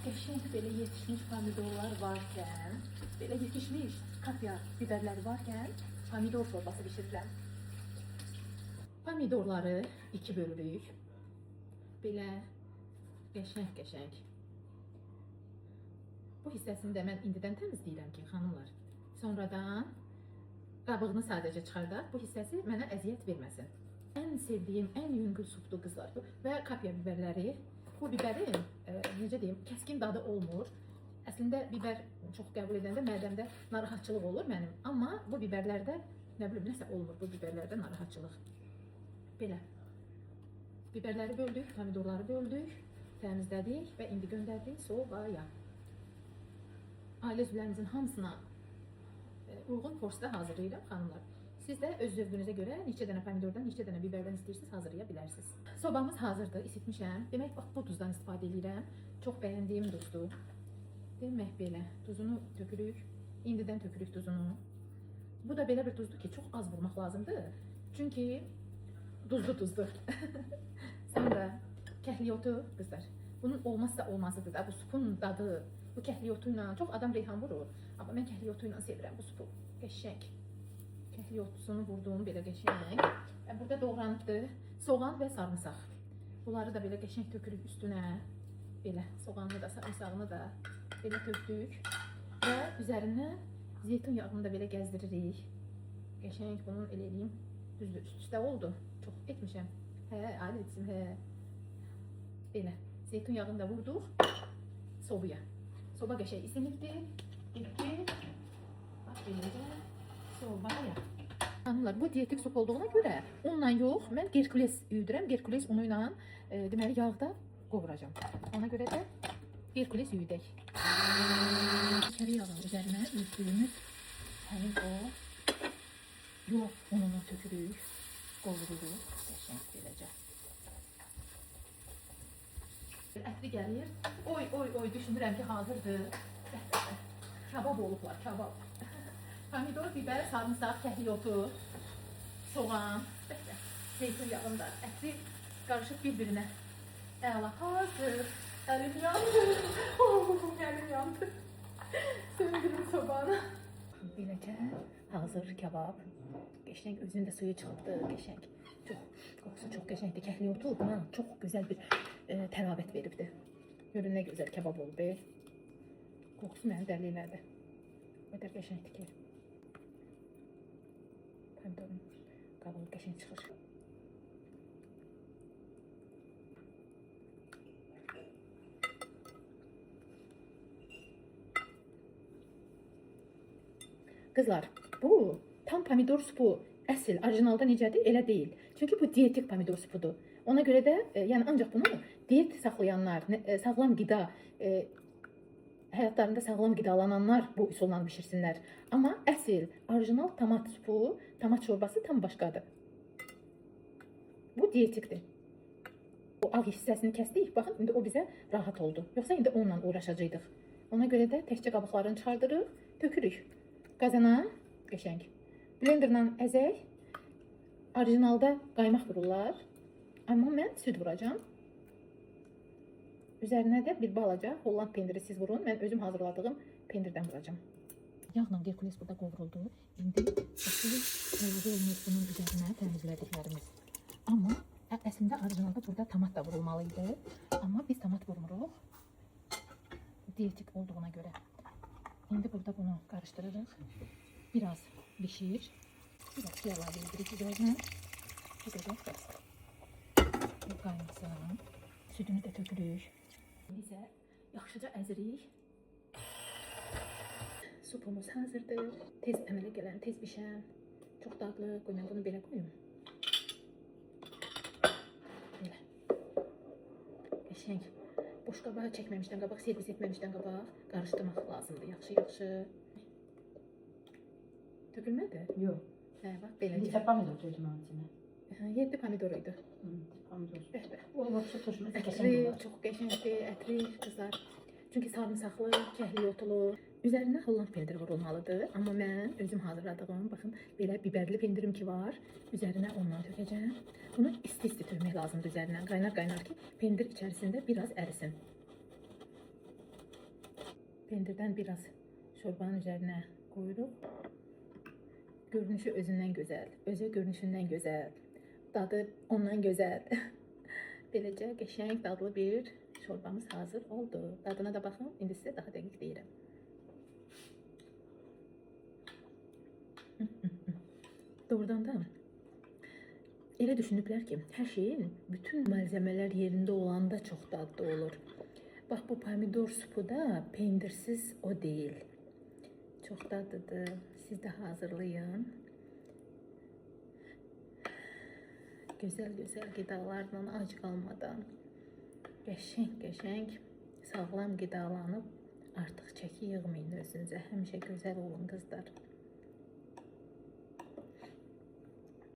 Qəşəng belə yetişmiş pomidorlar varkən, belə yetişmiş kapya biberləri varkən pomidor şorbası bişirirəm. Pomidorları iki bölürük. Belə qəşəng. Bu hissəsini də mən indidən təmizləyirəm ki, xanımlar. Sonradan qabığını sadəcə çıxardaq. Bu hissəsi mənə əziyyət verməsin. Ən sevdiyim, ən yüngül supdur qızlar. Və kapya biberləri. Bu biberin, necə deyim, kəskin dadı olmur. Əslində biber çox qəbul edəndə mədəmdə narahatçılıq olur mənim. Amma bu biberlərdə, nə bilim, nəsə olmur bu biberlərdə narahatçılıq. Belə. Biberləri böldük, pomidorları böldük, təmizlədik və indi göndərdik sobaya. Ailə üzvlərimizin hamısına uyğun porsiyada hazırlayıram, xanımlar. Siz də öz zövqünüzə görə neçə dənə pomidordan, neçə dənə biberdən istəyirsiniz, hazırlaya bilərsiniz. Sobamız hazırdır, isitmişəm. Demək, bax, bu duzdan istifadə edirəm. Çox bəyəndiyim duzdur. Demək, belə, duzunu tökürük. İndidən tökürük duzunu. Bu da belə bir duzdur ki, çox az vurmaq lazımdır. Çünki duzdur. Sonra kəhliyotu, qızlar. Bunun olmazsa olmazıdır da, bu supun dadı. Bu kəhliyotuyla, çox adam reyhan vurur. Amma mən kəhliyotuyla sevirəm bu supu. Qəşəng. Kəhliyotusunu vurduğum belə qəşəng. Burada doğranıbdır soğan və sarımsaq. Bunları da belə qəşəng tökürük üstünə. Belə soğanını da, sarımsağını da belə tökdük. Və üzərinə zeytun yağını da belə gəzdiririk. Qəşəng bunu elə edeyim. Düzdür, üst-üstə oldu. Çox etmişəm. Ali etsin, Belə. Zeytun yağını da vurduq sobaya. Soba qəşəng isinibdir. Getdi. Bax, beləcə. Sobaya. Hanımlar, bu dietik sup olduğuna görə unla yox, mən Herkules üyüdürəm. Herkules unuyla deməli yağda qovuracam. Ona görə də Herkules üyüdək. İçəri yağın üzərinə üzdüyümüz həmin o yox ununu tökürük, qovururuq. Qəşəng beləcə. Ətli gəlir. Oy, düşünürəm ki, hazırdır. Kabab olublar, kabab. Pomidor, biber, sarımsaq, kəhliyotu, soğan, zeytun yağında ətli qarışıb bir-birinə. Əla, hazır. Əlim yandı. Əlim yandı. Söndürüm sobanı. Beləcə hazır kabab. Qəşəng, özünün də suyu çıxıbdı, qəşəng. Qoxusu çox qəşəngdir. Kəhliyotu buna çox gözəl bir təravət veribdir. Görün nə gözəl kabab oldu. Qoxusu məni dəli elədi. O qədər qəşəngdir ki. Pomidorun qabığı qəşəng çıxır. Qızlar, bu tam pomidor supu əsl, orijinalda necədir? Elə deyil. Çünki bu dietik pomidor supudur. Ona görə də, yəni ancaq bunu diyet saxlayanlar, sağlam qida, həyatlarında sağlam qidalananlar bu üsulla bişirsinlər. Amma əsl, orijinal tomat supu, tomat şorbası tam başqadır. Bu dietikdir. Bu ağ hissəsini kəsdik. Baxın, indi o bizə rahat oldu. Yoxsa indi onunla uğraşacaqdıq. Ona görə də təkcə qabıqlarını çıxardırıq, tökürük. Qazana, qəşəng. Blenderla əzək. Orijinalda qaymaq vururlar. Amma mən süd vuracam. Üzərinə də bir balaca Holland pendiri siz vurun. Mən özüm hazırladığım pendirdən vuracam. Yağla Herkules burada qovruldu. İndi qovrulmuş bunun üzərinə təmizlədiklərimiz. Amma əslində orijinalda burada tomat da vurulmalıydı. Amma biz tomat vurmuruq. Dietik olduğuna görə. İndi burada bunu qarışdırırıq. Biraz bişir. Biraz su əlavə edirik üzərinə. Güzel qarışdırıq. Qaynasın. Südünü də tökürük. İndi isə yaxşıca əzirik. Supumuz hazırdır. Tez əmələ gələn, tez bişən. Çox dadlı. Qoy, mən bunu belə qoyum. Belə. Qəşəng. Boş qabağa çəkməmişdən qabaq, servis etməmişdən qabaq qarışdırmaq lazımdır. Yaxşı. Tökülmədi? Yox. Bax, beləcə. Neçə pomidor tökdüm onun içinə? 7 pomidor idi. Pomidor. O vaxt ətri, çox qəşəngdir, ətri qızlar. Çünki sarımsaqlı, kəhliyotlu. Üzərinə Holland pendiri vurulmalıdır. Amma mən özüm hazırladığım, baxın, belə biberli pendirim ki var. Üzərinə ondan tökəcəm. Bunu isti-isti tökmək lazımdır üzərinə. Qaynar ki, pendir içərisində biraz ərisin. Pendirdən biraz şorbanın üzərinə qoyuruq. Görünüşü özündən gözəl, özü görünüşündən gözəl, dadı ondan gözəl. Beləcə qəşəng dadlı bir şorbamız hazır oldu. Dadına da baxın, indi sizə daha dəqiq deyirəm. Doğrudan da elə düşünüblər ki, hər şeyin, bütün malzəmələr yerində olanda çox dadlı olur. Bax, bu pomidor supu da pendirsiz o deyil. Çox dadlıdır. Siz də hazırlayın. Gözəl-gözəl qidalarla ac qalmadan, qəşəng-qəşəng, sağlam qidalanıb artıq çəki yığmayın özünüzə. Həmişə gözəl olun qızlar.